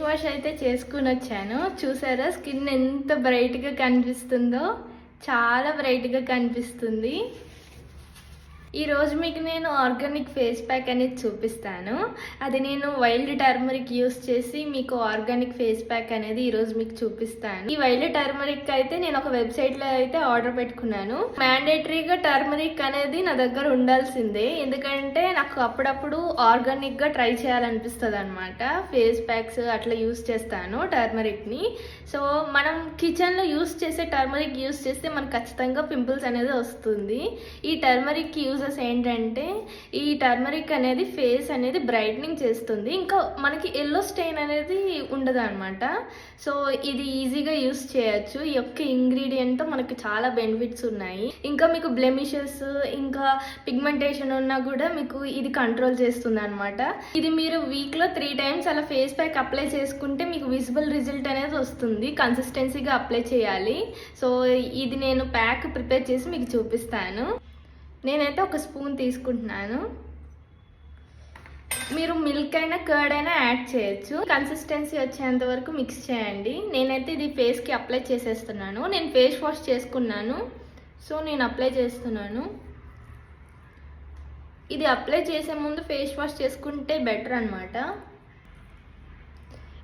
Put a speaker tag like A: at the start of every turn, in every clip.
A: Wash అయితే చేసుకుని వచ్చాను. చూసారా స్కిన్ ఎంత బ్రైట్గా కనిపిస్తుందో, చాలా బ్రైట్గా కనిపిస్తుంది. ఈరోజు మీకు నేను ఆర్గానిక్ ఫేస్ ప్యాక్ అనేది చూపిస్తాను. అది నేను వైల్డ్ టర్మరిక్ యూస్ చేసి మీకు ఆర్గానిక్ ఫేస్ ప్యాక్ అనేది ఈరోజు మీకు చూపిస్తాను. ఈ వైల్డ్ టర్మరిక్ అయితే నేను ఒక వెబ్సైట్లో అయితే ఆర్డర్ పెట్టుకున్నాను. మ్యాండేటరీగా టర్మరిక్ అనేది నా దగ్గర ఉండాల్సిందే, ఎందుకంటే నాకు అప్పుడప్పుడు ఆర్గానిక్గా ట్రై చేయాలనిపిస్తుంది అనమాట. ఫేస్ ప్యాక్స్ అట్లా యూస్ చేస్తాను టర్మరిక్ని. సో మనం కిచెన్లో యూస్ చేసే టర్మరిక్ యూస్ చేస్తే మనకు ఖచ్చితంగా పింపుల్స్ అనేది వస్తుంది. ఈ టర్మరిక్ యూజెస్ ఏంటంటే, ఈ టర్మరిక్ అనేది ఫేస్ అనేది బ్రైట్నింగ్ చేస్తుంది, ఇంకా మనకి ఎల్లో స్టెయిన్ అనేది ఉండదు అనమాట. సో ఇది ఈజీగా యూస్ చేయొచ్చు. ఈ యొక్క ఇంగ్రీడియంట్తో మనకి చాలా బెనిఫిట్స్ ఉన్నాయి. ఇంకా మీకు బ్లెమిషెస్ ఇంకా పిగ్మెంటేషన్ ఉన్నా కూడా మీకు ఇది కంట్రోల్ చేస్తుంది అనమాట. ఇది మీరు వీక్లో 3 times అలా ఫేస్ ప్యాక్ అప్లై చేసుకుంటే మీకు విజిబుల్ రిజల్ట్ అనేది వస్తుంది. కన్సిస్టెన్సీగా అప్లై చేయాలి. సో ఇది నేను ప్యాక్ ప్రిపేర్ చేసి మీకు చూపిస్తాను. నేనైతే ఒక స్పూన్ తీసుకుంటున్నాను. మీరు మిల్క్ అయినా కర్డ్ అయినా యాడ్ చేయొచ్చు. కన్సిస్టెన్సీ వచ్చేంత వరకు మిక్స్ చేయండి. నేనైతే ఇది ఫేస్కి అప్లై చేసేస్తున్నాను. నేను ఫేస్ వాష్ చేసుకున్నాను, సో నేను అప్లై చేస్తున్నాను. ఇది అప్లై చేసే ముందు ఫేస్ వాష్ చేసుకుంటే బెటర్ అనమాట.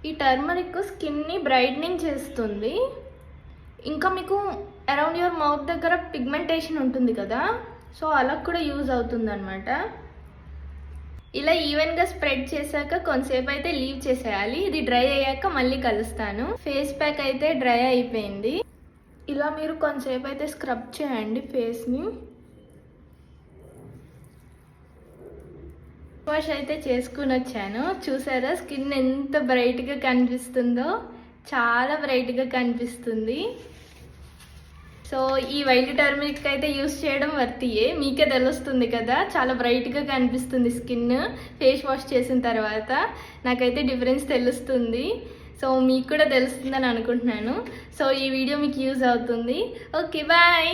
A: ఈ టర్మరిక్ స్కిన్ని బ్రైట్నింగ్ చేస్తుంది. ఇంకా మీకు అరౌండ్ యువర్ మౌత్ దగ్గర పిగ్మెంటేషన్ ఉంటుంది కదా, సో అలా కూడా యూజ్ అవుతుంది అనమాట. ఇలా ఈవెన్గా స్ప్రెడ్ చేశాక కొంతసేపు అయితే లీవ్ చేసేయాలి. ఇది డ్రై అయ్యాక మళ్ళీ కలుస్తాను. ఫేస్ ప్యాక్ అయితే డ్రై అయిపోయింది. ఇలా మీరు కొంతసేపు అయితే స్క్రబ్ చేయండి ఫేస్ని. వాష్ అయితే చేసుకుని వచ్చాను. చూసారా స్కిన్ ఎంత బ్రైట్గా కనిపిస్తుందో, చాలా బ్రైట్గా కనిపిస్తుంది. సో ఈ వైల్డ్ టర్మరిక్ అయితే యూస్ చేయడం వర్తియే, మీకే తెలుస్తుంది కదా, చాలా బ్రైట్గా కనిపిస్తుంది స్కిన్ ఫేస్ వాష్ చేసిన తర్వాత. నాకైతే డిఫరెన్స్ తెలుస్తుంది. సో మీకు కూడా తెలుస్తుందని అనుకుంటున్నాను. సో ఈ వీడియో మీకు యూజ్ అవుతుంది. Okay, bye.